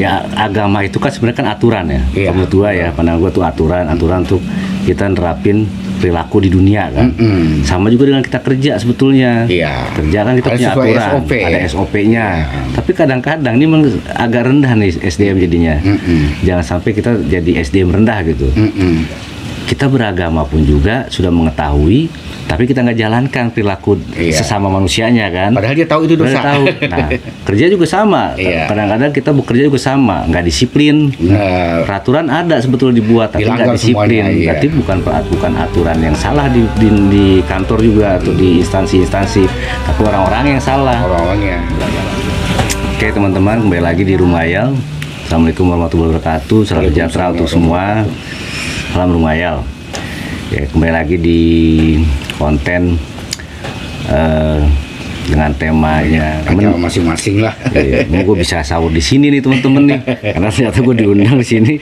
Ya agama itu kan sebenarnya kan aturan ya. Iya. Menurut gua ya, pandangan gua tuh aturan tuh kita nerapin perilaku di dunia kan. Sama juga dengan kita kerja sebetulnya. Iya. Kerja kan kita Harus punya sesuai aturan, SOP. ada SOP-nya. Iya. Tapi kadang-kadang ini memang agak rendah nih SDM jadinya. Jangan sampai kita jadi SDM rendah gitu. Kita beragama pun juga sudah mengetahui, tapi kita nggak jalankan perilaku sesama manusianya kan. Padahal dia tahu itu dosa. Tahu. Nah, kerja juga sama. Iya. Kadang-kadang kita bekerja juga sama, nggak disiplin. Peraturan ada sebetulnya dibuat, tapi nggak disiplin. Semuanya, Berarti bukan aturan yang salah di kantor juga atau di instansi-instansi, tapi orang-orang yang salah. Orang-orangnya. Oke teman-teman, kembali lagi di Rumayal. Assalamualaikum warahmatullahi wabarakatuh. Salam sejahtera untuk semua. Salam Rumayal. Ya, kembali lagi di konten dengan temanya masing-masing lah. Ya, gue bisa sahur di sini nih teman-teman nih, karena ternyata gue diundang di sini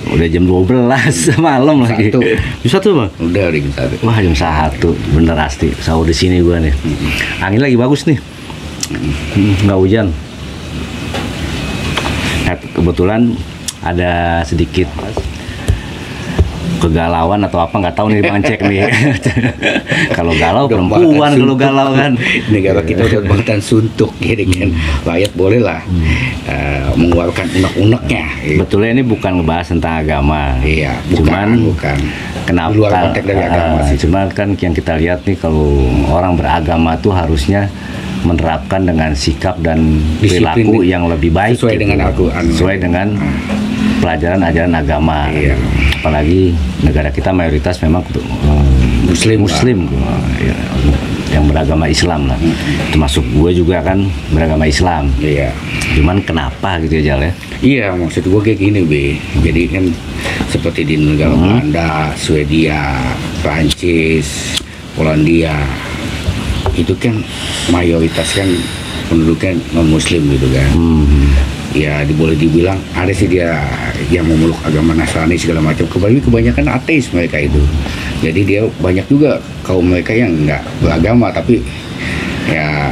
udah jam 12 malam lagi. Jam 1 bang? Udah jam 1. Wah jam 1, bener pasti sahur di sini gue nih. Angin lagi bagus nih, nggak hujan. Nah, kebetulan ada sedikit kegalauan atau apa nggak tahu nih Bang Cek nih. Kalau galau perempuan, kalau galau kan negara kita udah bangtan suntuk gitu kan. Rakyat boleh lah mengeluarkan unek-uneknya. Betulnya ini bukan ngebahas tentang agama. Iya, bukan. Kenapa? Di luar konteks dari agama sih. Cuman kan yang kita lihat nih, kalau orang beragama tuh harusnya menerapkan dengan sikap dan perilaku yang lebih baik sesuai gitu. dengan Al-Quran, sesuai dengan pelajaran ajaran agama. Iya. Apalagi negara kita mayoritas memang Muslim ya, yang beragama Islam lah. Termasuk gue juga kan beragama Islam. Iya. Cuman kenapa gitu ya Jal ya? Iya, maksud gue kayak gini Be. Jadi kan seperti di negara Belanda, Swedia, Prancis, Polandia, itu kan mayoritas kan penduduknya non Muslim gitu kan. Ya boleh dibilang ada sih dia yang memeluk agama Nasrani segala macam. Kebanyakan ateis mereka itu. Jadi dia banyak juga kaum mereka yang nggak beragama, tapi ya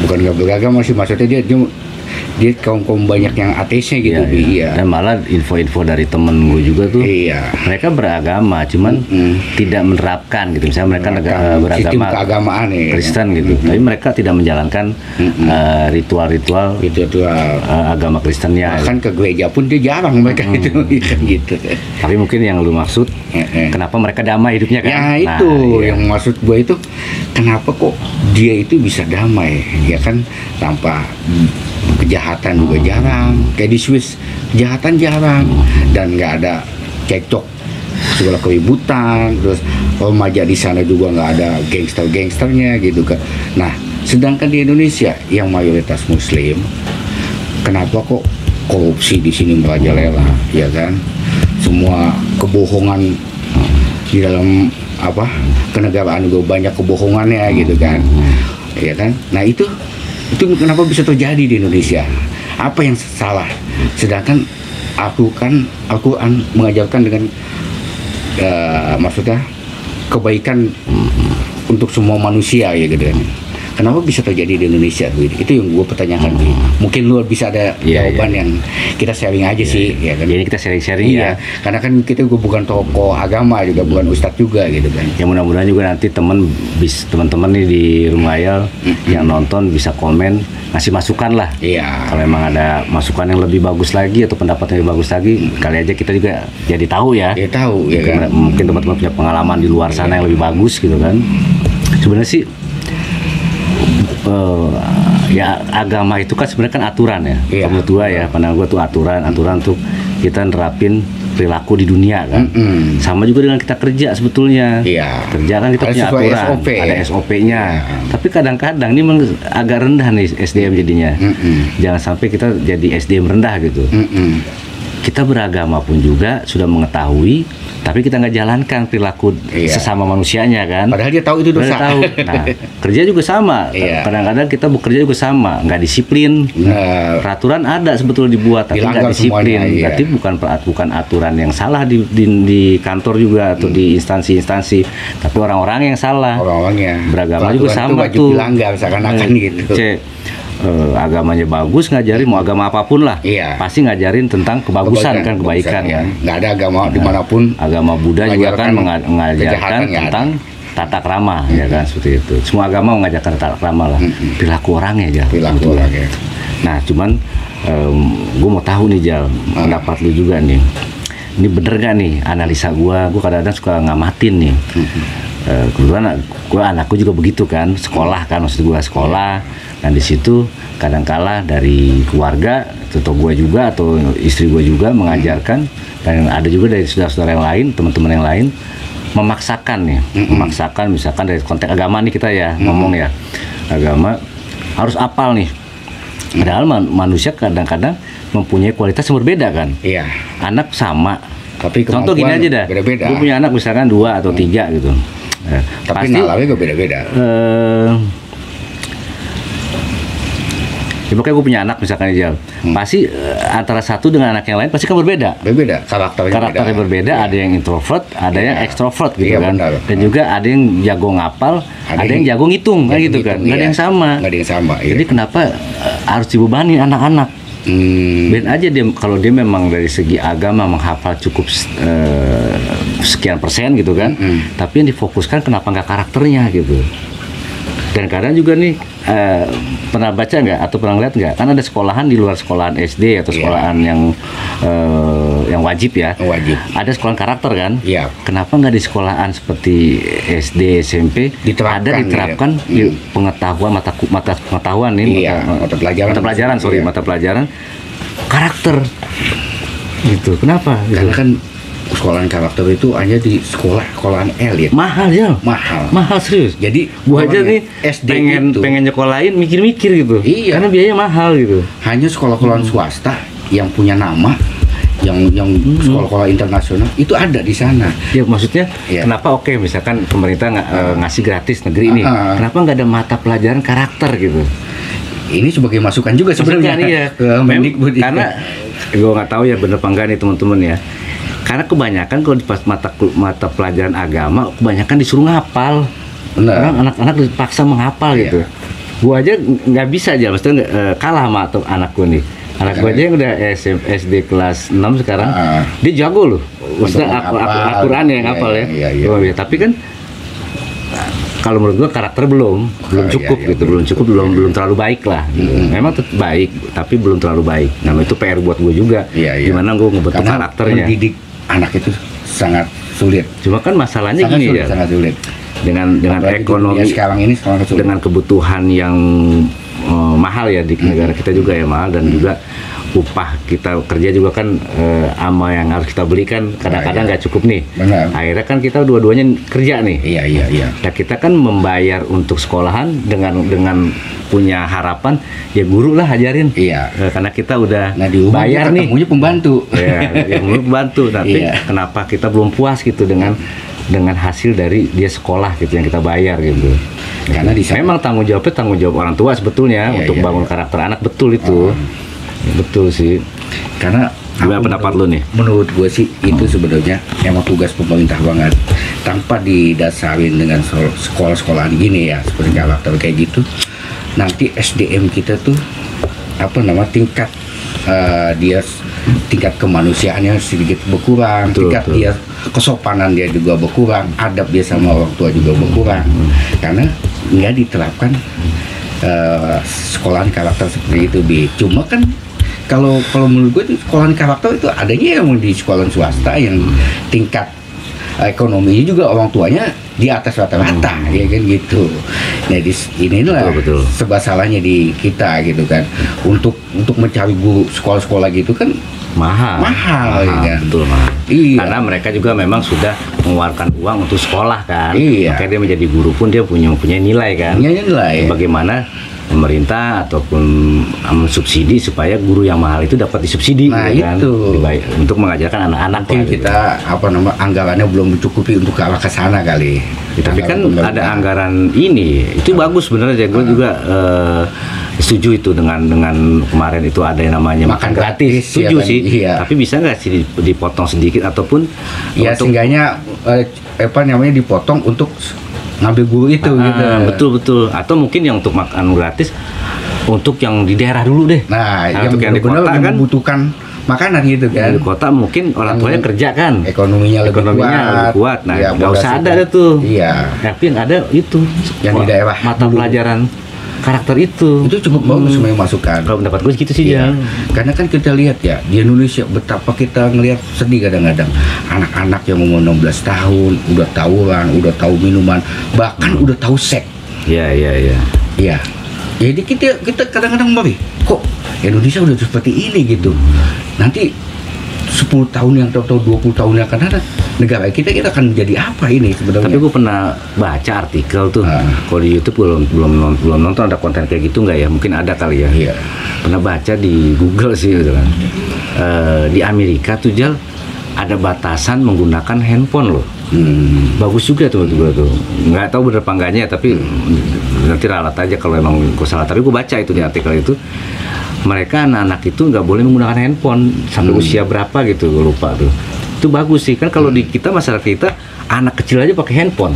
bukan nggak beragama sih, maksudnya dia kaum banyak yang ateisnya gitu. Iya. Dan malah info-info dari temen gue juga tuh, mereka beragama cuman tidak menerapkan gitu. Misalnya mereka beragama keagamaan Kristen gitu, tapi mereka tidak menjalankan ritual-ritual agama Kristennya. Bahkan ke gereja pun dia jarang mereka itu gitu. Tapi mungkin yang lu maksud kenapa mereka damai hidupnya kan? Ya itu yang maksud gue itu, kenapa kok dia itu bisa damai ya kan, tanpa kejahatan juga jarang. Kayak di Swiss kejahatan jarang dan nggak ada cekcok segala keributan. Terus remaja di sana juga nggak ada gangster-gangsternya gitu kan. Nah, sedangkan di Indonesia yang mayoritas Muslim, kenapa kok korupsi di sini merajalela ya kan? Semua kebohongan di dalam kenegaraan juga banyak kebohongannya gitu kan. Ya kan? Nah, itu kenapa bisa terjadi di Indonesia? Apa yang salah? Sedangkan Al-Quran mengajarkan dengan maksudnya kebaikan untuk semua manusia ya gitu kan. Kenapa bisa terjadi di Indonesia? Itu yang gue pertanyakan. Mungkin lu bisa ada jawaban yang kita sharing aja sih. Ya kan? Jadi kita sharing-sharing ya. Karena kan kita gue bukan tokoh agama juga, bukan ustadz juga gitu kan. Ya mudah-mudahan juga nanti teman-teman nih di Rumayal yang nonton bisa komen, ngasih masukan lah. Iya. Kalau memang ada masukan yang lebih bagus lagi atau pendapat yang lebih bagus lagi, kali aja kita juga jadi tahu ya. Ya tahu ya kan. Mungkin teman-teman punya pengalaman di luar sana yang lebih bagus gitu kan. Sebenarnya sih ya agama itu kan sebenarnya kan aturan ya. Menurut gua ya, pandangan gua tuh aturan tuh kita nerapin perilaku di dunia kan. Sama juga dengan kita kerja sebetulnya. Kerja kan kita punya aturan, ada SOP-nya. Tapi kadang-kadang ini memang agak rendah nih SDM jadinya. Jangan sampai kita jadi SDM rendah gitu. Kita beragama pun juga sudah mengetahui, tapi kita nggak jalankan perilaku sesama manusianya kan. Padahal dia tahu itu dosa. Tahu. Nah, kerja juga sama. Kadang-kadang kita bekerja juga sama, nggak disiplin. Peraturan ada sebetulnya dibuat, tapi nggak disiplin. Berarti bukan aturan yang salah di kantor juga atau di instansi-instansi, tapi orang-orang yang salah. Orang-orangnya. Beragama juga sama tuh. Dilanggar seakan-akan gitu. agamanya bagus, ngajarin mau agama apapun lah, pasti ngajarin tentang kebagusan kan, kebaikan ya. kan. Nggak ada agama dimanapun. Agama Buddha juga kan mengajarkan tentang tata krama, ya kan, seperti itu. Semua agama mengajarkan tata krama lah, perilaku orangnya aja. Perilaku orangnya. Nah, cuman gue mau tahu nih Jal, pendapat lu juga nih. Ini bener gak nih analisa gue kadang-kadang suka ngamatin nih. Kebetulan anakku juga begitu kan, sekolah kan, maksud gue sekolah, dan di situ kadang-kala dari keluarga atau gue juga atau istri gue juga mengajarkan, dan ada juga dari saudara-saudara yang lain, teman-teman yang lain memaksakan nih, memaksakan misalkan dari konteks agama nih kita ya ngomong ya, agama harus apal nih. Padahal manusia kadang-kadang mempunyai kualitas yang berbeda kan. Iya. Anak sama. Tapi contoh gini aja dah. Beda-beda. Gue punya anak misalkan 2 atau 3 gitu. Tapi nalarnya juga beda-beda. Ya pokoknya gue punya anak misalkan aja, pasti antara satu dengan anak yang lain pasti kan berbeda. Berbeda, karakternya berbeda. Ada yang introvert, ada yang extrovert gitu kan. Benar. Dan juga ada yang jago ngapal, ada yang jago ngitung kan gitu kan. Nggak ada yang sama. Nggak ada yang sama. Jadi kenapa harus dibebani anak-anak? Ben aja dia kalau dia memang dari segi agama menghafal cukup sekian persen gitu kan, tapi yang difokuskan kenapa nggak karakternya gitu. Dan kadang juga nih pernah baca nggak atau pernah lihat nggak, kan ada sekolahan di luar sekolahan SD atau sekolahan yang wajib ya, ada sekolahan karakter kan. Kenapa nggak di sekolahan seperti SD SMP diterapkan di pengetahuan mata pengetahuan nih, mata pelajaran karakter gitu. Kenapa? Karena kan sekolahan karakter itu hanya di sekolahan elit. Mahal serius. Jadi gua aja nih SD pengen nyekolahin mikir-mikir gitu. Karena biayanya mahal gitu. Hanya sekolah-sekolah swasta yang punya nama, yang sekolah-sekolah internasional itu ada di sana. Ya maksudnya kenapa misalkan pemerintah ngasih gratis negeri ini, kenapa nggak ada mata pelajaran karakter gitu? Ini sebagai masukan juga sebenarnya. Karena gue nggak tahu ya bener apa enggak nih teman-teman ya. Karena kebanyakan kalau di pas mata pelajaran agama, kebanyakan disuruh ngapal. Karena anak-anak dipaksa menghafal gitu. Gua aja nggak bisa aja, maksudnya kalah sama anakku nih. Anak gua aja yang udah SD kelas 6 sekarang, dia jago loh. Maksudnya Al-Quran yang ngapal ya. Tapi kan kalau menurut gua karakter belum cukup gitu, belum terlalu baik lah. Memang baik, tapi belum terlalu baik. Nah itu PR buat gua juga. Gimana gua ngebentuk karakternya. Mendidik anak itu sangat sulit. Cuma kan masalahnya gini ya. Sangat sulit. Dengan ekonomi sekarang ini sangat sulit. Dengan kebutuhan yang mahal ya di negara kita juga ya mahal, dan juga upah kita kerja juga kan ama yang harus kita belikan kadang-kadang nggak cukup nih. Akhirnya kan kita dua-duanya kerja nih. Nah kita kan membayar untuk sekolahan dengan punya harapan ya guru lah ajarin. Karena kita udah bayar nih. Ketemunya pembantu. Yang pembantu. Tapi kenapa kita belum puas gitu dengan hasil dari dia sekolah gitu yang kita bayar gitu. Karena memang tanggung jawab orang tua sebetulnya untuk bangun karakter anak, betul itu. Betul sih. Karena gimana pendapat lu nih? Menurut gue sih itu sebenarnya emang tugas pemerintah banget. Tanpa didasarin dengan sekolah-sekolahan gini ya, seperti karakter kayak gitu, nanti SDM kita tuh tingkat tingkat kemanusiaannya sedikit berkurang, dia kesopanan dia juga berkurang, adab dia sama orang tua juga berkurang, karena nggak diterapkan sekolahan karakter seperti itu. Cuma kan kalau menurut gue sekolahan karakter itu adanya yang di sekolah swasta yang tingkat ekonominya juga orang tuanya di atas rata-rata, ya kan gitu. Nah inilah sebab salahnya di kita gitu kan, untuk mencari guru sekolah-sekolah gitu kan mahal ya kan? Betul, mahal. Karena mereka juga memang sudah mengeluarkan uang untuk sekolah kan. Makanya dia menjadi guru pun dia punya nilai kan. Bagaimana pemerintah ataupun subsidi supaya guru yang mahal itu dapat disubsidi, kan? Untuk mengajarkan anak-anak. Kita anggarannya belum mencukupi untuk ke arah ke sana kali. Tapi kan ada anggaran ini, itu bagus sebenarnya. Gue juga setuju itu dengan kemarin itu ada yang namanya makan gratis. Setuju sih. Tapi bisa nggak sih dipotong sedikit ataupun seenggaknya dipotong untuk ngambil guru itu gitu. Betul. Atau mungkin yang untuk makan gratis untuk yang di daerah dulu deh. Nah yang benar-benar kan membutuhkan makanan gitu kan. Di kota mungkin orang tuanya kerja kan, ekonominya lebih kuat. Nah nggak usah ada tuh. Iya. Tapi yang ada itu yang di daerah mata pelajaran karakter itu cukup bagus memang masukan. Kalau pendapat gue gitu sih ya. Karena kan kita lihat ya di Indonesia betapa kita ngelihat sedih kadang-kadang anak-anak yang umur 16 tahun udah tawuran, udah tahu minuman, bahkan udah tahu seks. Iya. Jadi kita kadang-kadang kok Indonesia udah seperti ini gitu. Nanti 10 tahun yang atau 20 tahun yang akan datang negara kita akan jadi apa ini sebenarnya. Tapi gue pernah baca artikel tuh. Kalau di YouTube belum nonton ada konten kayak gitu nggak ya? Mungkin ada kali ya. Iya. Pernah baca di Google sih gitu kan. Di Amerika tuh Jal ada batasan menggunakan handphone loh. Bagus juga tuh tuh. Nggak tahu bener apa enggaknya, tapi nanti ralat aja kalau emang gue salah. Tapi gue baca itu di artikel itu. Mereka anak-anak itu nggak boleh menggunakan handphone sampai usia berapa gitu, gue lupa tuh. Itu bagus sih kan kalau di kita masyarakat kita anak kecil aja pakai handphone.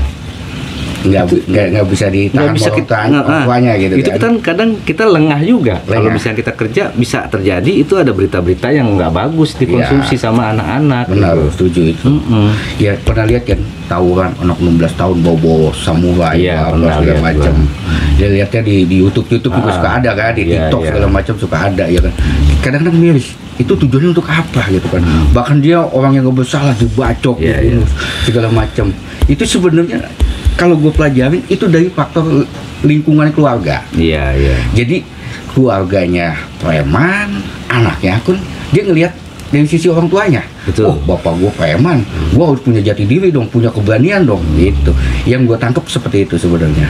Nggak bisa ditahan orang tuanya gitu itu kan kadang kita lengah juga kalau misalnya kita kerja bisa terjadi itu ada berita-berita yang nggak bagus dikonsumsi sama anak-anak. Benar, gitu. Setuju itu. Ya pernah lihat kan tawuran anak 16 tahun bawa samurai segala macam. Dia lihatnya di YouTube juga suka ada kan, di TikTok segala macam suka ada ya kan. Kadang-kadang miris itu tujuannya untuk apa gitu kan. Bahkan dia orang yang nggak bersalah dibacok segala macam. Itu sebenarnya kalau gue pelajarin itu dari faktor lingkungan keluarga. Jadi keluarganya preman, anaknya pun dia ngelihat dari sisi orang tuanya. Betul. Oh bapak gue preman, gue harus punya jati diri dong, punya keberanian dong, gitu. Yang gue tangkap seperti itu sebenarnya.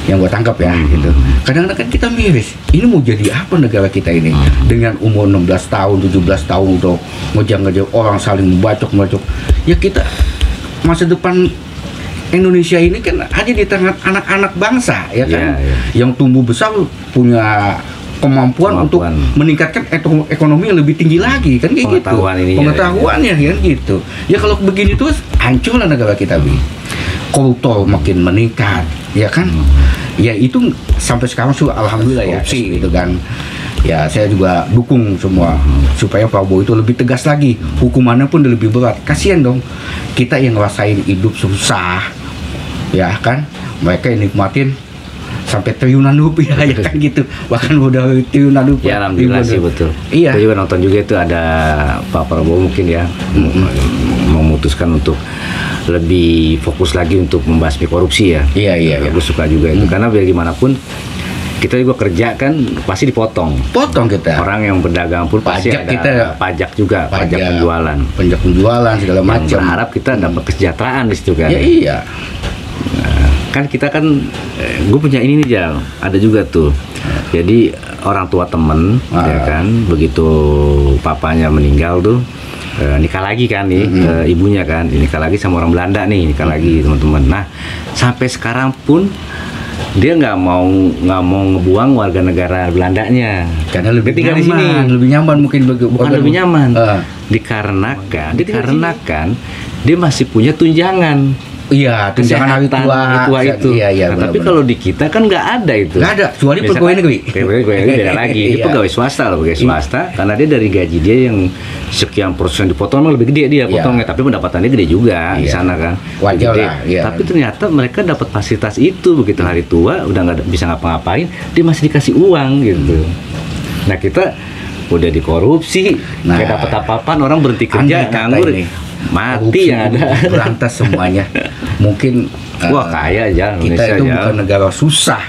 Yang gue tangkap ya, gitu. Kadang-kadang kan kita miris, ini mau jadi apa negara kita ini? Dengan umur 16 tahun, 17 tahun udah ngejar-ngejar orang saling membacok. Ya kita masa depan Indonesia ini kan ada di tangan anak-anak bangsa ya kan, yang tumbuh besar punya kemampuan untuk meningkatkan ekonomi yang lebih tinggi lagi kan kayak gitu. Pengetahuannya kan gitu. Ya kalau begini terus hancurlah negara kita koruptor makin meningkat ya kan. Ya itu sampai sekarang alhamdulillah ya sih gitu kan. Ya saya juga dukung semua supaya Prabowo itu lebih tegas lagi, hukumannya pun lebih berat. Kasihan dong kita yang ngerasain hidup susah ya kan, mereka yang nikmatin sampai triliunan rupiah ya kan gitu, bahkan udah triliunan rupiah. Ya alhamdulillah sih betul. Iya. Saya juga nonton juga itu ada Pak Prabowo mungkin ya memutuskan untuk lebih fokus lagi untuk membasmi korupsi ya. Iya. Gue suka juga itu karena biar gimana pun kita juga kerja kan pasti dipotong. Potong kita. Orang yang berdagang pun pasti ada kita, pajak juga, pajak penjualan segala macam. Berharap kita dapat kesejahteraan di situ kan. Ya iya. Nah, kan kita kan gue punya ini nih Jal, ada juga tuh. Jadi orang tua temen ya kan, begitu papanya meninggal tuh nikah lagi kan nih, ibunya kan nikah lagi sama orang Belanda nih, nikah lagi teman-teman. Nah sampai sekarang pun dia nggak mau ngebuang warga negara Belandanya karena lebih tinggal di sini, lebih nyaman mungkin bukan lebih nyaman, dikarenakan dia masih punya tunjangan. Iya, tunjangan hari tua itu. Iya, nah, tapi kalau di kita kan nggak ada itu. Nggak ada, kecuali pegawai negeri. Pegawai negeri beda lagi. Itu pegawai swasta loh, pegawai swasta. Karena dia dari gaji dia yang sekian persen dipotong lebih gede dia potongnya. Tapi pendapatannya gede juga di sana kan. Wajar lah. Tapi ternyata mereka dapat fasilitas itu begitu hari tua udah nggak bisa ngapa-ngapain, dia masih dikasih uang gitu. Nah kita udah dikorupsi, nggak dapat apa-apa, orang berhenti kerja, nganggur. Mati yang ada berantas semuanya. Mungkin wah kaya aja Indonesia. Kita itu bukan negara susah.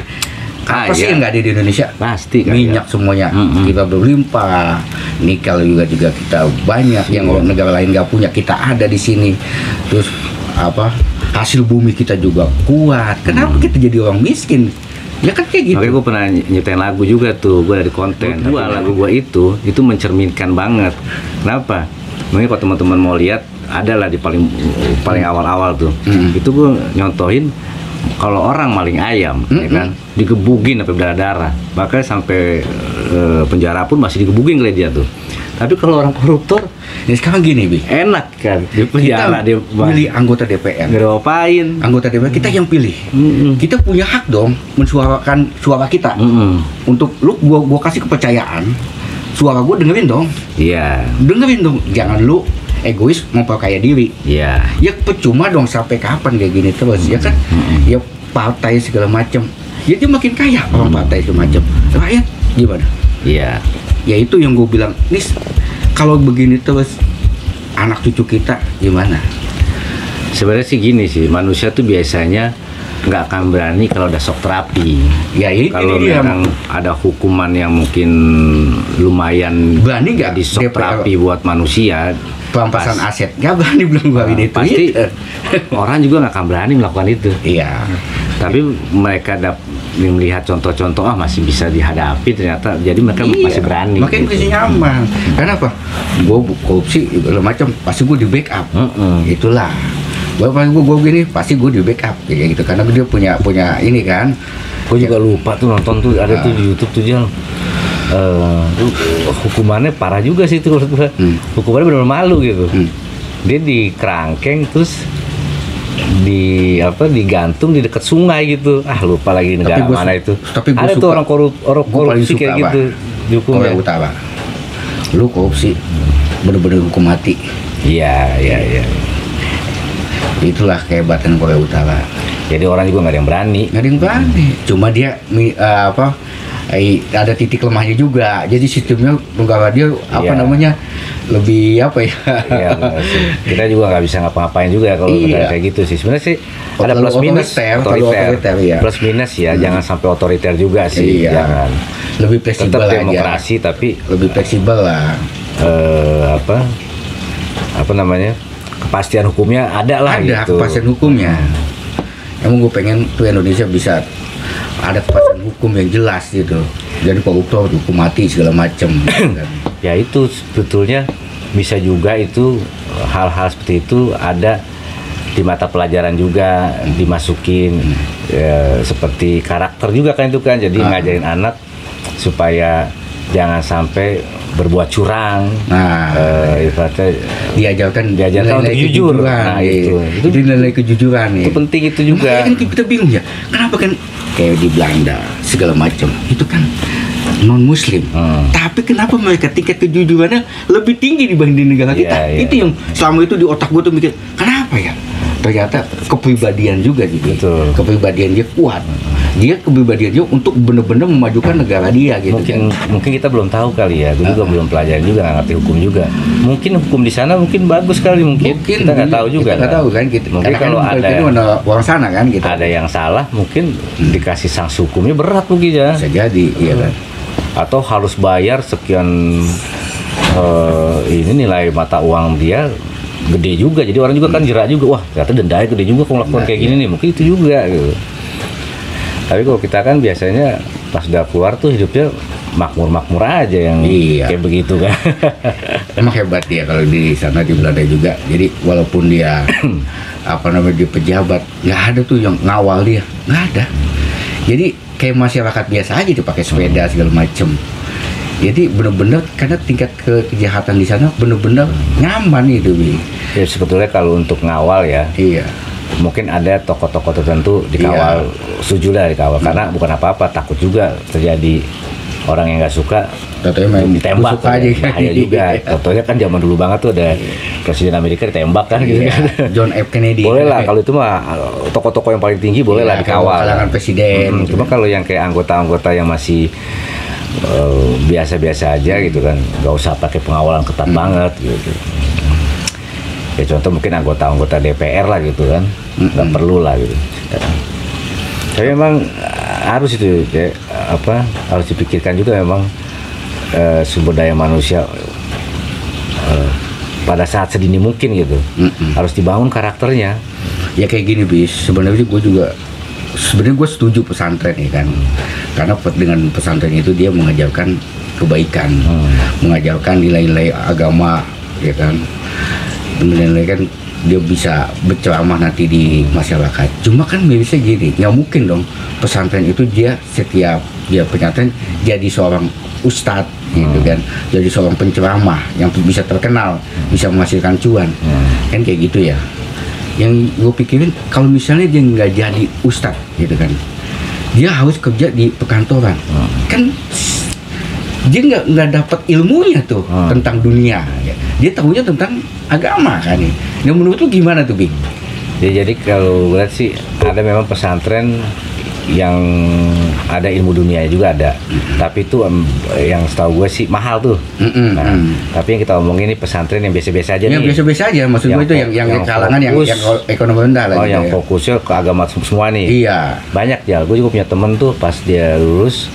Apa sih yang nggak ada di Indonesia? Pasti kaya. Minyak semuanya kita berlimpah, nikel juga kita banyak yang negara lain nggak punya, kita ada di sini. Terus hasil bumi kita juga kuat. Kenapa kita jadi orang miskin? Ya kan kayak gitu. Makanya gue pernah nyetain lagu juga tuh, gue dari konten. Lagu gue itu mencerminkan banget. Kenapa? Mungkin kalau teman-teman mau lihat, ada lah di paling awal-awal tuh. Itu gue nyontohin kalau orang maling ayam, ya kan, digebugin sampai berdarah-darah. Bahkan sampai penjara pun masih digebugin kali dia tuh. Tapi kalau orang koruptor, ya sekarang gini, Bi. enak kan, dia penjara, dia pilih anggota DPR. nggak ada ngapain. Anggota DPR kita yang pilih. Kita punya hak dong mensuarakan suara kita. Untuk lu, gua kasih kepercayaan, suara gua dengerin dong. Iya. Dengerin dong, jangan lu egois memperkaya diri. Iya. Ya percuma dong, sampai kapan kayak gini terus, ya kan? Ya partai segala macam. Ya dia makin kaya orang partai segala macam. Rakyat gimana? Iya. Ya itu yang gue bilang, nih kalau begini terus anak cucu kita gimana? Sebenarnya sih gini sih, manusia tuh biasanya nggak akan berani kalau ada shock terapi. Ya ini Kalau dia memang ada hukuman yang mungkin lumayan berani nggak di shock terapi buat manusia, perampasan aset, nggak berani bilang gua ini itu. Pasti orang juga nggak akan berani melakukan itu. Iya. Tapi mereka melihat contoh-contoh masih bisa dihadapi, ternyata jadi mereka masih berani. Makanya gitu. masih nyaman. Kenapa? Gue korupsi segala macam, pasti gue di backup. Itulah. Gue gini, pasti gue di backup kayak gitu. Karena dia punya ini kan. Gue juga lupa tuh nonton tuh ada tuh di YouTube tuh Jal. Hukumannya parah juga sih itu. Hukumannya benar-benar malu gitu. Dia di kerangkeng terus digantung di dekat sungai gitu. Lupa lagi negara mana itu. Tapi ada tuh orang korupsi kayak gitu dihukumnya. Korea Utara. Lu korupsi bener-bener hukum mati. Iya. Itulah kehebatan Korea Utara. Jadi orang juga nggak ada yang berani. Cuma dia ada titik lemahnya juga. Jadi sistemnya negara dia namanya lebih ya? Iya, kita juga nggak bisa ngapa-ngapain juga kalau kayak gitu sih. Sebenarnya sih ada plus minus, otoriter ya. Plus minus ya, jangan sampai otoriter juga sih. Jangan. Lebih fleksibel tetap aja. Demokrasi tapi lebih fleksibel lah. Apa namanya? Kepastian hukumnya ada lah gitu. Ada kepastian hukumnya. Emang gue pengen tuh Indonesia bisa ada kepastian hukum yang jelas gitu. Jadi koruptor hukum mati segala macam. Ya itu sebetulnya bisa juga itu hal-hal seperti itu ada di mata pelajaran juga dimasukin seperti karakter juga kan itu kan. Jadi ngajarin anak supaya jangan sampai berbuat curang. Diajarkan untuk jujur. Itu nilai kejujuran. Itu penting itu juga. Makanya kan kita bingung ya, kenapa kan kayak di Belanda segala macam itu kan non Muslim, tapi kenapa mereka tingkat kejujurannya lebih tinggi dibanding negara kita? Itu yang selama itu di otak gue tuh mikir, kenapa ya? Ternyata kepribadian juga gitu. Betul. Kepribadian dia kuat. Dia kepribadian dia untuk benar-benar memajukan negara dia gitu. Mungkin kita belum tahu kali ya. Gue juga belum pelajarin juga, nggak ngerti hukum juga. Mungkin hukum di sana mungkin bagus kali mungkin. Kita nggak tahu juga. Kita nggak tahu kan. Mungkin kalau ada orang sana kan gitu. Ada yang salah mungkin dikasih sanksi hukumnya berat mungkin ya. Bisa jadi, iya kan. Atau harus bayar sekian ini nilai mata uang dia gede juga, jadi orang juga kan jerak juga, wah ternyata dendanya gede juga kalau melakukan kayak gini nih, mungkin itu juga gitu. Tapi kalau kita kan biasanya pas udah keluar tuh hidupnya makmur-makmur aja yang kayak begitu kan. Emang hebat ya kalau di sana di Belanda juga. Jadi walaupun dia dia pejabat, nggak ada tuh yang ngawal dia, nggak ada. Jadi kayak masyarakat biasa aja tuh pakai sepeda segala macem. Jadi benar-benar karena tingkat kejahatan di sana benar-benar nyaman gitu, Bi. Ya sebetulnya kalau untuk ngawal ya. Iya. Mungkin ada tokoh-tokoh tertentu dikawal, setuju lah dikawal karena bukan apa-apa, takut juga terjadi orang yang nggak suka ditembak aja bahaya juga. Contohnya kan zaman dulu banget tuh ada presiden Amerika ditembak kan gitu kan. John F Kennedy. Boleh lah kalau itu mah tokoh-tokoh yang paling tinggi boleh lah dikawal. Kalangan presiden. Cuma kalau yang kayak anggota-anggota yang masih biasa-biasa aja gitu kan, nggak usah pakai pengawalan ketat banget gitu. Ya contoh mungkin anggota-anggota DPR lah gitu kan, nggak perlu lah gitu. Tapi memang harus itu kayak harus dipikirkan juga memang sumber daya manusia pada saat sedini mungkin gitu. Harus dibangun karakternya. Ya kayak gini bis, sebenarnya gue setuju pesantren ya kan, karena dengan pesantren itu dia mengajarkan kebaikan, mengajarkan nilai-nilai agama ya kan, nilai-nilai kan dia bisa berceramah nanti di masyarakat. Cuma kan bisa gini, nggak mungkin dong pesantren itu dia setiap dia pesantren jadi seorang ustadz gitu kan. Jadi seorang penceramah yang bisa terkenal, bisa menghasilkan cuan, kan kayak gitu ya. Yang gue pikirin kalau misalnya dia nggak jadi ustadz gitu kan, dia harus kerja di perkantoran, kan dia nggak dapat ilmunya tuh tentang dunia, ya. Dia tahunya tentang agama kan. Yang menurut lu gimana tuh, Bing? Ya, jadi kalau lihat sih ada memang pesantren yang ada ilmu dunia juga ada, tapi itu yang setahu gue sih mahal tuh. Tapi yang kita omongin ini pesantren yang biasa-biasa aja yang nih. Biasa-biasa aja, maksud gue itu yang kalangan fokus, yang ekonomi rendah lah. Yang fokusnya ke agama semua nih. Iya. Banyak ya, gue juga punya temen tuh pas dia lulus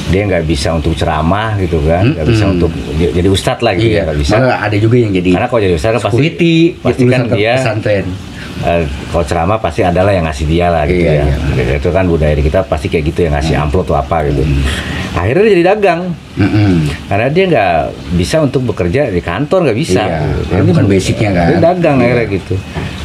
dia nggak bisa untuk ceramah gitu kan, nggak bisa untuk jadi ustadz lah gitu. Iya. Nggak bisa. Malah ada juga yang jadi. Karena kalau jadi ustadz kan pasti kan dia pesantren. Kalau ceramah pasti adalah yang ngasih dia lah gitu ya. Itu kan budaya di kita pasti kayak gitu, yang ngasih amplop atau apa gitu. Akhirnya dia jadi dagang. Karena dia nggak bisa untuk bekerja di kantor, nggak bisa. Dia bukan basicnya kan. Dia dagang akhirnya gitu.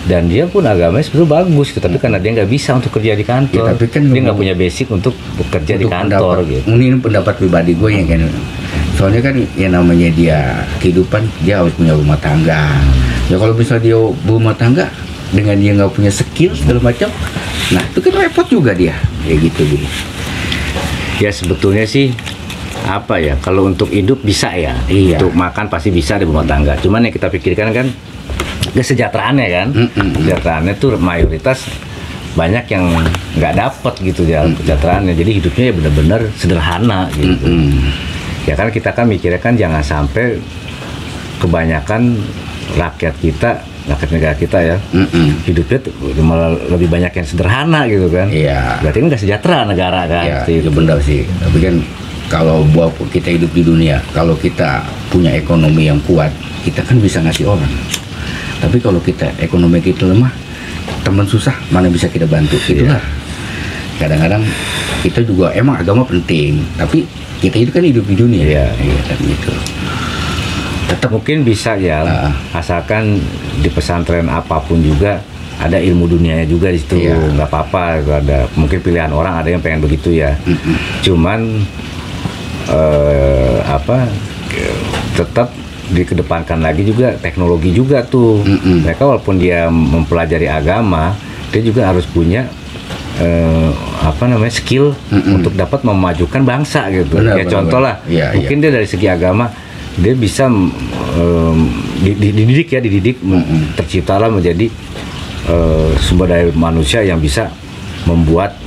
Dan dia pun agamanya sebetulnya bagus gitu, tapi karena dia nggak bisa untuk kerja di kantor, tapi kan dia nggak punya basic untuk bekerja di kantor gitu. Ini pendapat pribadi gue yang kan. Soalnya kan yang namanya dia kehidupan, dia harus punya rumah tangga. Ya kalau bisa dia berumah tangga dengan dia nggak punya skill segala macam, nah itu kan repot juga dia, kayak gitu gitu. Ya sebetulnya sih apa ya, kalau untuk hidup bisa ya, untuk makan pasti bisa di rumah tangga. Cuman yang kita pikirkan kan kesejahteraannya kan, kesejahteraannya tuh mayoritas banyak yang nggak dapat gitu ya kesejahteraannya. Jadi hidupnya ya benar-benar sederhana gitu. Ya kan kita kan mikirnya kan jangan sampai kebanyakan rakyat negara kita ya, hidupnya malah lebih banyak yang sederhana gitu kan. Iya. Berarti kan nggak sejahtera negara kan. Iya, itu benar sih. Tapi kan kalau buat kita hidup di dunia, kalau kita punya ekonomi yang kuat, kita kan bisa ngasih orang. Tapi kalau kita ekonomi kita lemah, teman susah, mana bisa kita bantu? Itulah. Kadang-kadang kita juga emang agama penting, tapi kita itu kan hidup di dunia. Iya, kan gitu. Tetap mungkin bisa ya, asalkan di pesantren apapun juga ada ilmu dunianya juga di situ, nggak apa-apa. Ada mungkin pilihan orang, ada yang pengen begitu ya. Cuman tetap dikedepankan lagi juga teknologi juga tuh. Mereka walaupun dia mempelajari agama, dia juga harus punya skill untuk dapat memajukan bangsa gitu. Kayak contoh lah, mungkin dia dari segi agama dia bisa dididik terciptalah menjadi sumber daya manusia yang bisa membuat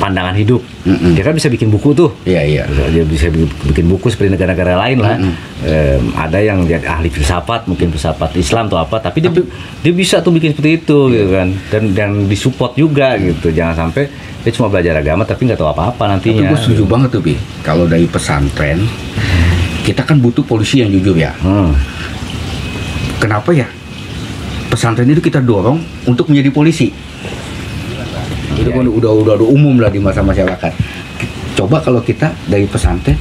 pandangan hidup. Dia kan bisa bikin buku tuh. Dia bisa bikin buku seperti negara-negara lain lah. Ada yang jadi ahli filsafat, mungkin filsafat Islam atau apa, tapi dia bisa tuh bikin seperti itu gitu kan. Dan disupport juga gitu. Jangan sampai dia cuma belajar agama tapi nggak tahu apa-apa nantinya. Tapi gue setuju banget tuh, Bi. Kalau dari pesantren, kita kan butuh polisi yang jujur ya. Kenapa ya? Pesantren itu kita dorong untuk menjadi polisi. Itu kan udah umum lah di masyarakat. Coba kalau kita dari pesantren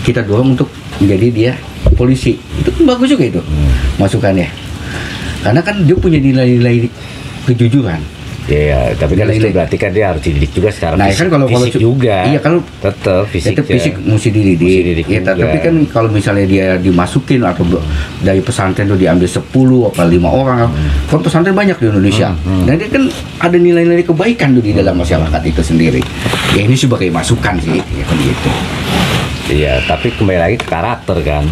kita dorong untuk menjadi dia polisi, itu kan bagus juga itu masukannya. Karena kan dia punya nilai-nilai kejujuran. Iya, tapi kan itu berarti kan dia harus dididik juga secara fisik, kan fisik juga. Iya, kalau tetap fisik mesti dididik. Ya, tapi kan kalau misalnya dia dimasukin atau dari pesantren itu diambil 10 atau 5 orang, kan pesantren banyak di Indonesia. Dan dia kan ada nilai-nilai kebaikan tuh di dalam masyarakat itu sendiri. Ya ini sebagai masukan sih, ya kan gitu. Iya, tapi kembali lagi ke karakter kan.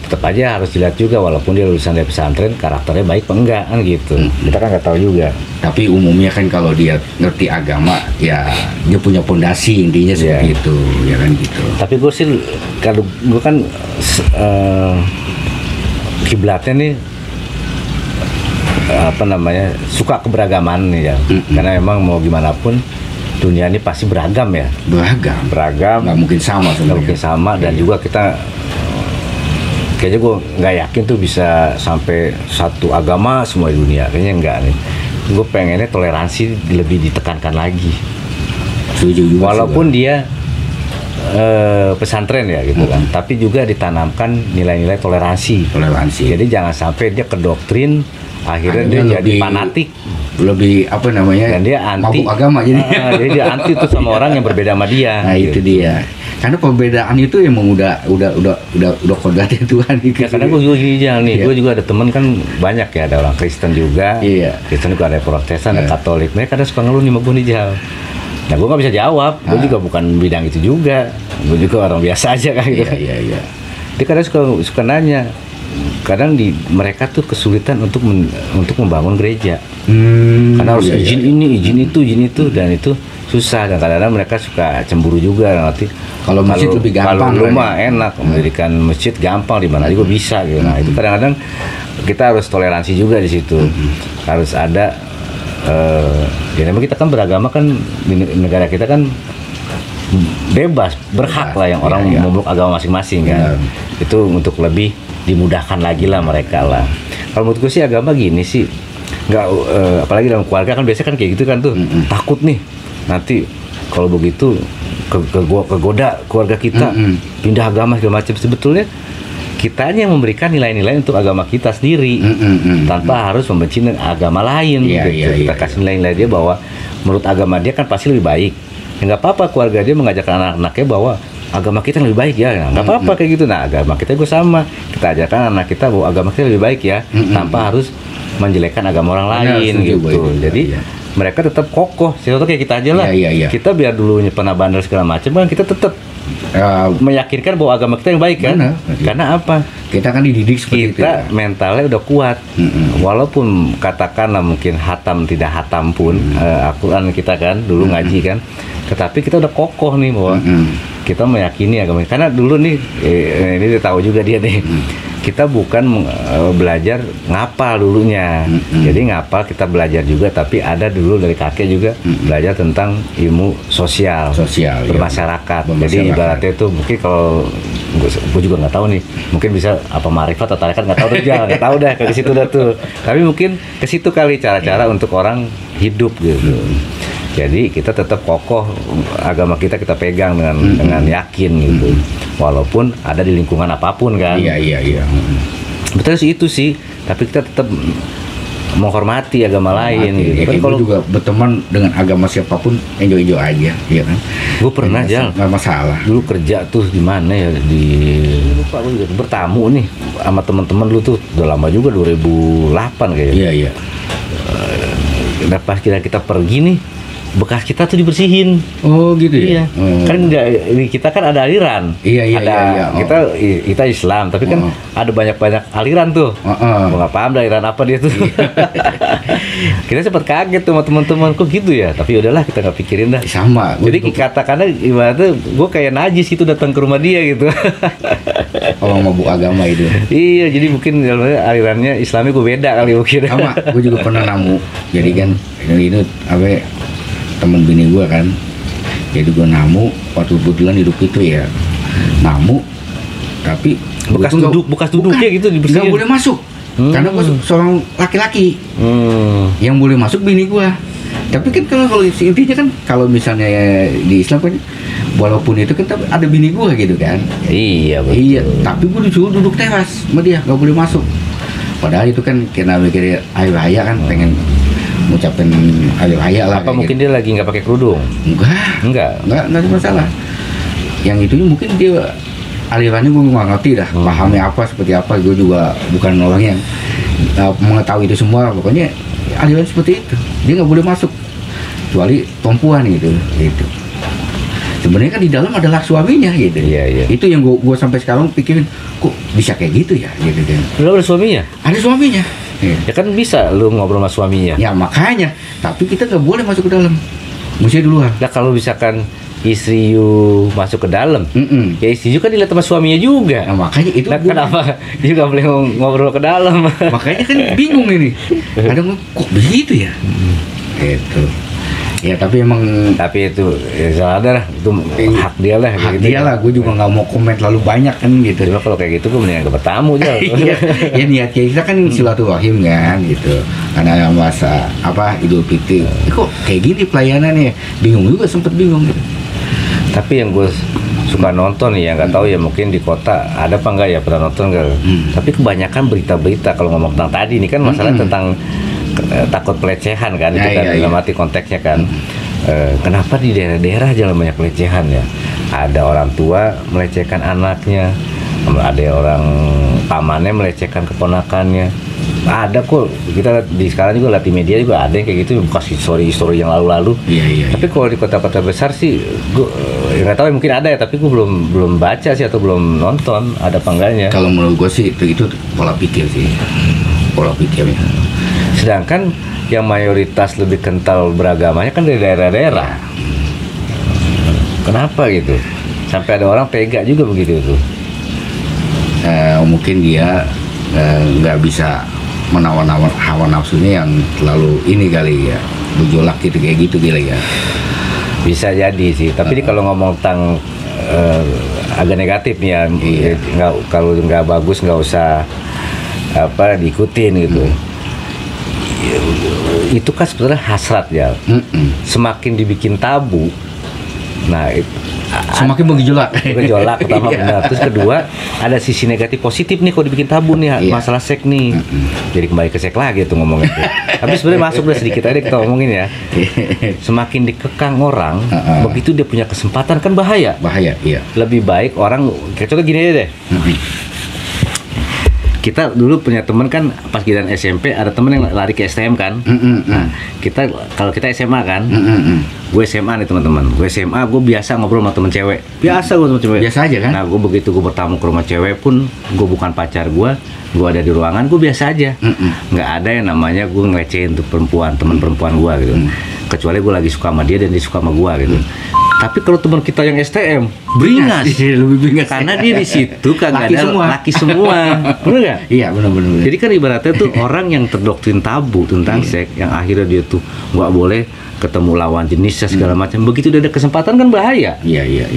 Tetap aja harus dilihat juga, walaupun dia lulusan dari pesantren karakternya baik apa enggak kan gitu. Kita kan nggak tahu juga. Tapi umumnya kan kalau dia ngerti agama ya dia punya pondasi intinya seperti itu, ya kan gitu. Tapi gue sih kalau gue kan kiblatnya nih suka keberagaman nih ya. Karena emang mau gimana pun dunia ini pasti beragam ya. Beragam. Nggak mungkin sama sebenarnya. Nggak mungkin sama dan juga kita kayaknya gue nggak yakin tuh bisa sampai satu agama semua di dunia, kayaknya enggak nih. Gue pengennya toleransi lebih ditekankan lagi. Walaupun dia pesantren ya gitu kan, tapi juga ditanamkan nilai-nilai toleransi. Jadi jangan sampai dia kedoktrin akhirnya dia jadi fanatik, lebih apa namanya, dan dia anti mabuk agama jadi. Jadi dia anti tuh sama orang yang berbeda sama dia. Nah gitu. Itu dia. Karena perbedaan itu emang udah kodratnya Tuhan gitu. Ya, karena gue juga gini aja nih, gue juga ada temen kan banyak ya, ada orang Kristen juga, Kristen juga ada Protestan, ada Katolik, mereka kadang suka ngeluh nih sama gue nih Jal. Nah gue nggak bisa jawab, gue juga bukan bidang itu juga, gue juga orang biasa aja kan gitu. Iya. Dia kadang suka nanya, kadang mereka tuh kesulitan untuk membangun gereja, karena harus izin ini, izin itu, dan itu susah, dan kadang-kadang mereka suka cemburu juga, nanti kalau masjid lebih gampang, kalau rumah enak, mendirikan masjid gampang, di mana juga bisa gitu. Nah itu kadang-kadang kita harus toleransi juga di situ, harus ada ya memang kita kan beragama kan di negara kita kan bebas, berhak lah yang orang memeluk agama masing-masing kan. Itu untuk lebih dimudahkan lagi lah mereka lah. Kalau menurutku sih agama gini sih, nggak apalagi dalam keluarga kan biasanya kan kayak gitu kan tuh, takut nih nanti kalau begitu kegoda keluarga kita, pindah agama segala macam. Sebetulnya kitanya yang memberikan nilai-nilai untuk agama kita sendiri, tanpa harus membenci agama lain. Kita kasih nilai-nilai dia bahwa menurut agama dia kan pasti lebih baik. Ya nggak apa-apa keluarga dia mengajarkan anak-anaknya bahwa agama kita lebih baik ya, nggak apa-apa kayak gitu. Nah agama kita juga sama, kita ajarkan anak kita bahwa agama kita lebih baik ya, tanpa harus menjelekkan agama orang lain gitu. Jadi mereka tetap kokoh, contoh kayak kita aja lah. Kita biar dulunya pernah bandel segala macam kan, kita tetap meyakinkan bahwa agama kita yang baik kan. Karena apa? Kita kan dididik seperti itu. Kita mentalnya udah kuat. Walaupun katakanlah mungkin tidak hatam pun Al-Quran kita kan dulu ngaji kan, tetapi kita udah kokoh nih bahwa kita meyakini agama. Karena dulu nih ini tahu juga dia nih, kita bukan belajar ngapal dulunya. Jadi ngapal kita belajar juga, tapi ada dulu dari kakek juga belajar tentang ilmu sosial bermasyarakat. Jadi ibaratnya itu mungkin kalau gue juga nggak tahu nih, mungkin bisa apa marifat atau tarekat, nggak tahu tuh nggak tahu dah ke situ dah tuh. Tapi mungkin ke situ kali cara-cara untuk orang hidup gitu. Jadi kita tetap kokoh agama kita pegang dengan yakin gitu. Walaupun ada di lingkungan apapun kan. Iya. Betul sih itu sih. Tapi kita tetap menghormati agama lain gitu. Kan kalau juga berteman dengan agama siapapun enjoy aja, ya kan. Gue pernah Jal, nggak masalah. Dulu kerja tuh di mana ya, di lupa gue juga, bertamu nih sama teman-teman dulu tuh udah lama juga 2008 kayaknya. Iya. Nah pas kita pergi nih, bekas kita tuh dibersihin. Oh gitu Iya. ya. Kan kita kan ada aliran. Iya. Kita Islam, tapi kan ada banyak aliran tuh. Gua nggak paham aliran apa dia tuh. Kita sempat kaget tuh sama teman-teman, kok gitu ya. Tapi udahlah kita nggak pikirin dah. Sama. Jadi katakannya ibaratnya gue kayak najis itu datang ke rumah dia gitu. Kalau mabuk agama itu. Iya, jadi mungkin alirannya Islami gue beda kali mungkin. Sama. Gue juga pernah namu. Jadi kan ini temen bini gue kan, jadi gue namu waktu kebetulan hidup itu ya, namu tapi bekas duduknya gitu dibersihin. Nggak boleh masuk karena gue seorang laki-laki, yang boleh masuk bini gue. Tapi kan kalau intinya kan kalau misalnya di Islam kan walaupun itu kan ada bini gue gitu kan. Iya betul. Iya, tapi gue disuruh duduk teras sama dia, nggak boleh masuk. Padahal itu kan karena mikir hari raya kan, pengen ngucapin hari raya lah. Apa mungkin gitu. Dia lagi nggak pakai kerudung? Enggak ada masalah. Yang itu mungkin dia alirannya gue nggak ngerti dah, pahamnya apa seperti apa. Gue juga bukan orang yang mengetahui itu semua. Pokoknya aliran seperti itu, dia nggak boleh masuk kecuali perempuan gitu. Sebenarnya kan di dalam adalah suaminya gitu. Iya. Itu yang gue sampai sekarang pikirin, kok bisa kayak gitu ya gitu. Lo ada suaminya? Ada suaminya. Ya kan bisa lu ngobrol sama suaminya. Ya makanya, tapi kita nggak boleh masuk ke dalam, mesti di luar. Nah kalau misalkan istri you masuk ke dalam, ya istri you kan dilihat sama suaminya juga. Nah, makanya itu. Nah, kenapa dia nggak boleh ngobrol ke dalam? Makanya kan bingung ini. Kadang kok begitu ya? Gitu. Ya tapi itu ya salah lah, itu hak dia lah. Hak gitu dia lah, gue juga nggak mau komen terlalu banyak kan gitu. Cuma kalau kayak gitu gue mendingan ke bertamu aja. Ya niat kita kan silaturahim kan gitu. Karena masa Idul Fitri, kok kayak gini pelayanannya, bingung juga, sempet bingung gitu. Tapi yang gue suka nonton nih, ya nggak tahu ya mungkin di kota ada apa enggak ya, pernah nonton nggak? Tapi kebanyakan berita-berita kalau ngomong tentang tadi ini kan masalah tentang takut pelecehan kan, itu kan dalam arti konteksnya kan. Kenapa di daerah-daerah jangan banyak pelecehan ya? Ada orang tua melecehkan anaknya, ada orang pamannya melecehkan keponakannya. Ada kok, kita di sekarang juga lihat di media juga ada yang kayak gitu, kasih story yang lalu-lalu. Iya. Tapi kalau di kota-kota besar sih, gue nggak tahu, mungkin ada ya, tapi gue belum baca sih atau belum nonton ada apa enggaknya. Kalau menurut gue sih itu pola pikir sih, pola pikirnya. Sedangkan yang mayoritas lebih kental beragamanya kan dari daerah-daerah. Kenapa gitu? Sampai ada orang tega juga begitu tuh. Mungkin dia nggak bisa menawar-nawar hawa nafsunya yang terlalu ini kali ya, berjolak gitu kayak gitu kali ya. Bisa jadi sih, tapi kalau ngomong tentang agak negatif nih ya, kalau nggak bagus nggak usah diikutin gitu. Itu kan sebenarnya hasrat ya. Semakin dibikin tabu, nah semakin bergejolak pertama. Benar. Terus kedua, ada sisi negatif positif nih kalau dibikin tabu nih, masalah seks nih. Jadi kembali ke seks lagi tuh ngomongnya tuh. Tapi sebenarnya masuk udah sedikit aja kita ngomongin ya. Semakin dikekang orang, begitu dia punya kesempatan kan bahaya. Iya. Lebih baik orang, kayak contoh gini aja deh. Kita dulu punya teman kan, pas kita SMP ada teman yang lari ke STM kan. Nah, kalau kita SMA kan, gue SMA nih teman-teman. Gue SMA, gue biasa ngobrol sama temen cewek. Biasa gue sama cewek. Biasa aja kan? Nah, begitu gue bertamu ke rumah cewek pun, gue bukan pacar gue ada di ruangan, gue biasa aja. Nggak ada yang namanya gue ngelecehin tuh perempuan, teman perempuan gue gitu. Kecuali gue lagi suka sama dia dan dia suka sama gue gitu. Tapi kalau teman kita yang STM beringas, lebih beringas karena dia di situ kagak ada laki semua, bener nggak? Iya benar. Jadi kan ibaratnya tuh orang yang terdoktrin tabu tentang seks, yang akhirnya dia tuh nggak boleh ketemu lawan jenisnya segala macam. Begitu dia ada kesempatan kan bahaya. Iya.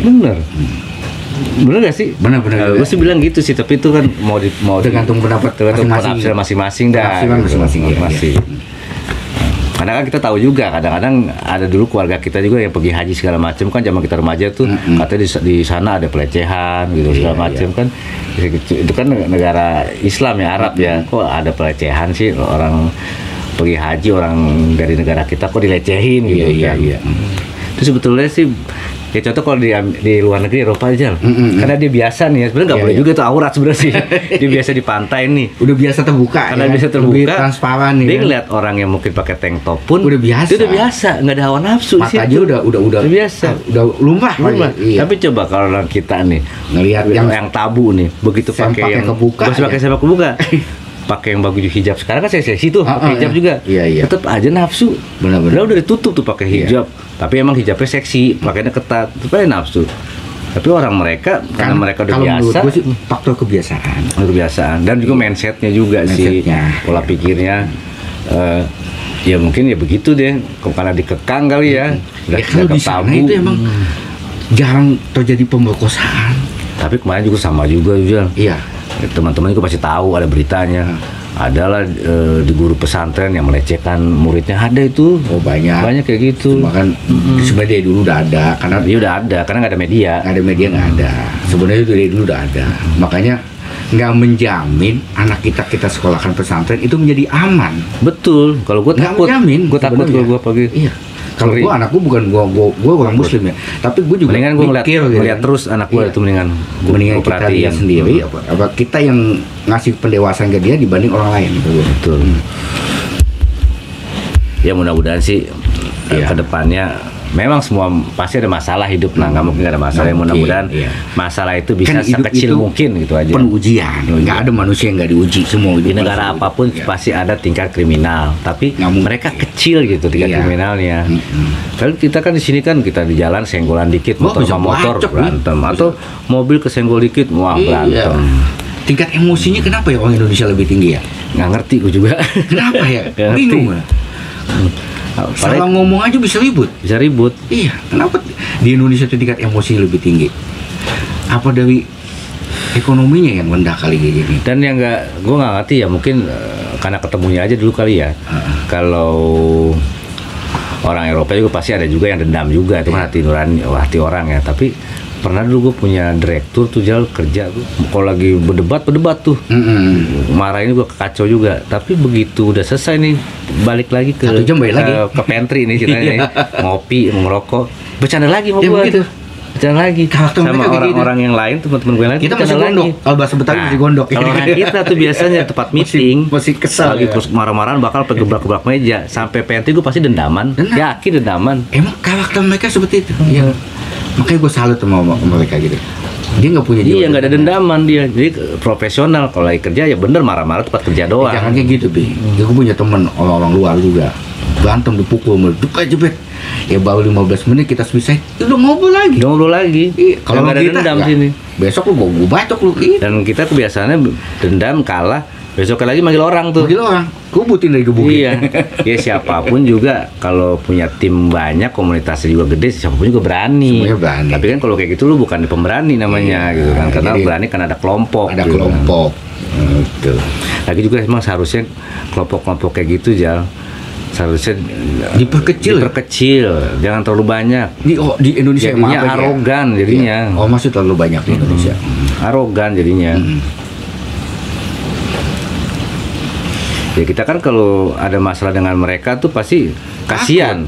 Bener gak sih? Bener. Gue sih bilang gitu sih, tapi itu kan mau tergantung pendapat masing-masing dah. Masing-masing. Karena kan kita tahu juga, kadang-kadang ada dulu keluarga kita juga yang pergi haji segala macam kan, zaman kita remaja tuh katanya di sana ada pelecehan gitu segala macam kan. Itu kan negara Islam ya, Arab ya, kok ada pelecehan sih, orang pergi haji orang dari negara kita kok dilecehin gitu kan. Iya. Itu sebetulnya sih ya contoh kalau di luar negeri Eropa aja, karena dia biasa nih ya, sebenarnya nggak boleh juga tuh aurat sebenarnya sih. Dia biasa di pantai nih, udah biasa terbuka, karena ya? Biasa terbuka, lebih transparan nih. Dia ngeliat orang yang mungkin pakai tank top pun udah biasa, nggak ada hawa nafsu. Mata aja udah biasa, udah lumrah. Iya. Tapi coba kalau orang kita nih ngelihat yang tabu nih, begitu pakai yang kebuka, pakai sempak kebuka. Pakai yang baju hijab sekarang kan seksi tuh, pakai hijab juga. Iya. Tetap aja nafsu. Benar. Udah ditutup tuh pakai hijab. Tapi emang hijabnya seksi, pakainya ketat, supaya nafsu. Tapi orang mereka karena mereka udah biasa. Kalau menurut gue sih faktor kebiasaan. Dan juga mindsetnya juga sih, pola pikirnya. Ya mungkin ya begitu deh, karena dikekang kali ya. Udah kalau di sana itu emang jarang terjadi pemerkosaan. Tapi kemarin juga sama juga. Iya. Teman-teman juga pasti tahu ada beritanya. Adalah di guru pesantren yang melecehkan muridnya, ada itu. Oh banyak kayak gitu. Bahkan sebenarnya dulu udah ada, karena dia udah ada, karena nggak ada media. Nggak ada. Sebenarnya itu dari dulu udah ada. Makanya nggak menjamin anak kita sekolahkan pesantren itu menjadi aman. Betul. Kalau gue takut, gue takut kalau gue pergi. Iya. Kalau gue anakku bukan gue orang muslim ya, tapi gue juga mendingan gue ngeliat terus anak gue itu mendingan kita lihat sendiri apa kita yang ngasih pendewasaan ke dia dibanding orang lain gitu. Betul. Ya mudah-mudahan sih ke depannya memang semua pasti ada masalah hidup, nggak mungkin nggak ada masalah. Mudah-mudahan masalah itu bisa kan sekecil mungkin gitu aja. Penuh ujian, nggak ada manusia yang nggak diuji semua. Di negara apapun pasti ada tingkat kriminal, tapi mereka kecil gitu tingkat kriminalnya. Kalau kita kan di sini kan kita di jalan senggolan dikit, motor sama motor berantem, atau mobil kesenggol dikit, berantem. Tingkat emosinya kenapa ya orang Indonesia lebih tinggi ya? Nggak ngerti gue juga. Kenapa ya? Bingung ya. Salah ngomong aja bisa ribut. Iya, kenapa di Indonesia itu tingkat emosi lebih tinggi? Apa dari ekonominya yang rendah kali gini? Dan yang gue nggak ngerti ya, mungkin karena ketemunya aja dulu kali ya. Kalau orang Eropa juga pasti ada juga yang dendam juga, itu kan hati nurani, hati orang ya. Tapi pernah dulu gue punya direktur tuh jalan kerja tuh, kalau lagi berdebat tuh, marahin gue kacau juga. Tapi begitu udah selesai nih, balik lagi ke pantry nih ceritanya, ngopi, ngerokok, bercanda lagi sama gue. bercanda lagi Karakter sama mereka orang-orang yang lain, teman-teman gue yang lain kita masih bercanda gondok. lagi. Kalau bahasa Betawi masih gondok. Kalau orang kita tuh biasanya tempat meeting masih kesal lagi ya. terus marah-marahan bakal gebrak-gebrak meja sampai penty gue pasti dendaman. Yakin dendaman. Emang karakter mereka seperti itu. Iya. Makanya gue salut sama mereka gitu. Dia nggak punya jiwa. Iya, nggak ada dendaman dia. Jadi profesional. Kalau lagi kerja ya bener marah-marah tempat kerja doang. Jangan kayak gitu, Bi. Ya, gue punya temen orang-orang luar juga. Berantem dipukul, jepet-jepet. Ya baru 15 menit kita selesai, udah ngobrol lagi. Iya, kalau nggak ada kita, dendam ya, sini. Besok lu gue bacok lu. Iya. Dan kita kebiasaannya dendam kalah. Besoknya lagi manggil orang tuh. Manggil orang, kubutin dari gebukin. Iya. Ya siapapun juga kalau punya tim banyak, komunitasnya juga gede, siapapun juga berani. Semuanya berani. Tapi kan kalau kayak gitu lu bukan pemberani namanya gitu kan. Karena jadi, berani kan ada kelompok. Ada gitu kelompok. Kan. Gitu. Lagi juga emang seharusnya kelompok-kelompok kayak gitu seharusnya diperkecil, jangan terlalu banyak. Di Indonesia jadinya arogan ya? Jadinya. Iya. Masih terlalu banyak di Indonesia. Arogan jadinya. Ya kita kan kalau ada masalah dengan mereka tuh pasti kasihan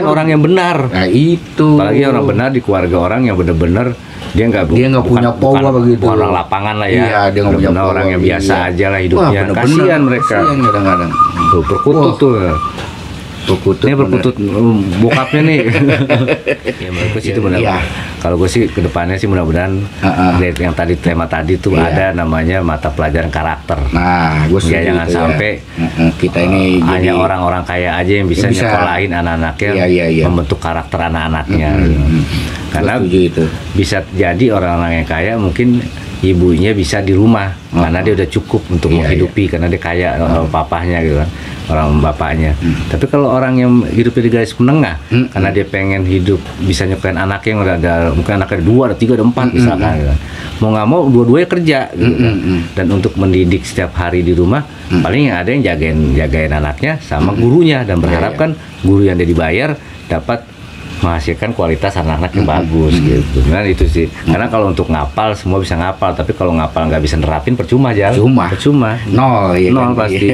orang yang benar. Nah itu. Apalagi orang benar di keluarga orang yang benar-benar dia nggak punya power begitu. Bukan orang lapangan lah ya. Iya, dia nggak punya power. Orang yang biasa aja lah hidupnya. Wah, kasihan mereka. Kasihan kadang-kadang. Tuh perkutut tuh. Ini perkutut bokapnya nih. Ya menurut gue sih itu benar. Iya. Kalau gue sih kedepannya sih mudah-mudahan dari yang tadi tema tadi tuh ada namanya mata pelajaran karakter. Nah, gue ya jangan sampai kita ini hanya orang-orang kaya aja yang bisa nyekolahin anak-anaknya membentuk karakter anak-anaknya. Karena bisa jadi orang-orang yang kaya mungkin ibunya bisa di rumah karena dia udah cukup untuk menghidupi karena dia kaya papahnya gitu kan, orang bapaknya. Tapi kalau orang yang hidupnya di garis menengah karena dia pengen hidup bisa nyukain anaknya yang udah ada mungkin anaknya 2, ada 3, ada 4 misalkan gitu. Mau nggak mau dua-duanya kerja gitu kan. Dan untuk mendidik setiap hari di rumah paling yang ada yang jagain anaknya sama gurunya dan berharap kan guru yang dia dibayar dapat menghasilkan kualitas anak-anak yang bagus gitu. Nah itu sih. Karena kalau untuk ngapal semua bisa ngapal, tapi kalau ngapal nggak bisa nerapin percuma aja. Percuma. Nol kan? Pasti.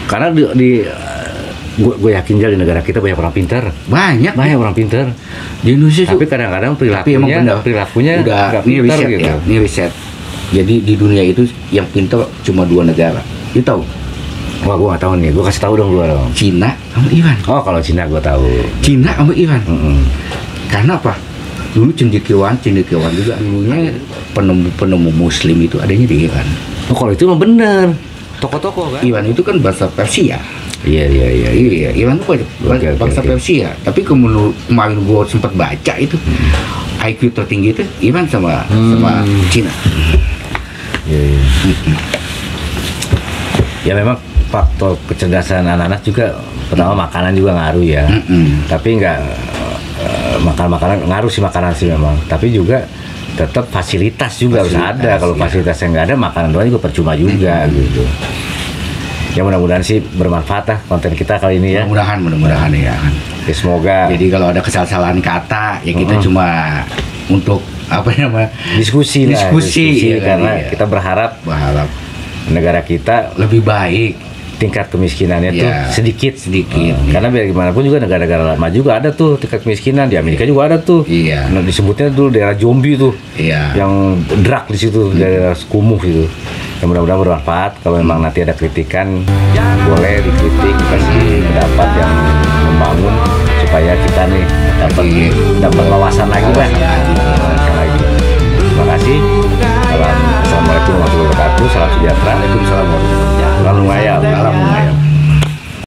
Karena gue yakin di negara kita banyak orang pintar. Banyak orang pintar di Indonesia. Tapi kadang-kadang perilakunya udah ini riset gitu. Ya. Ini riset. Jadi di dunia itu yang pintar cuma 2 negara. Lu tahu? Wah, gue nggak tahu nih. Gue kasih tahu dong gue dong. Cina sama Iran. Oh, kalau Cina gue tahu. Cina sama Iran. Karena apa? Dulu cendekiawan juga dulunya penemu Muslim itu adanya di Iran. Oh, kalau itu emang bener. Toko-toko kan? Iran itu kan bahasa Persia. Iya. Iran itu bahasa Persia. Tapi kemarin gue sempat baca itu IQ tertinggi itu Iran sama Cina. Iya. Ya memang faktor kecerdasan anak-anak juga pertama makanan juga ngaruh ya. Tapi nggak makanan ngaruh sih makanan sih memang. Tapi juga tetap fasilitas juga harus ada. Kalau fasilitasnya nggak ada makanan doang juga percuma juga gitu. Ya mudah-mudahan sih bermanfaat lah konten kita kali ini ya. Mudah-mudahan ya. Ya semoga. Jadi kalau ada kesalahan kata ya kita cuma untuk apa namanya diskusi ya, karena kita berharap negara kita lebih baik, tingkat kemiskinannya tuh sedikit. Karena biar gimana pun juga negara-negara lama juga ada tuh tingkat kemiskinan. Di Amerika juga ada tuh. Nah, disebutnya dulu daerah zombie tuh. Yang drug di situ, daerah kumuh gitu. Ya, mudah-mudahan bermanfaat. Kalau memang nanti ada kritikan, boleh dikritik, kasih pendapat yang membangun supaya kita nih dapat wawasan lagi lah. Terima kasih. Assalamualaikum warahmatullahi wabarakatuh. Salam sejahtera. Waalaikumsalam warahmatullahi wabarakatuh. Salam ngayal.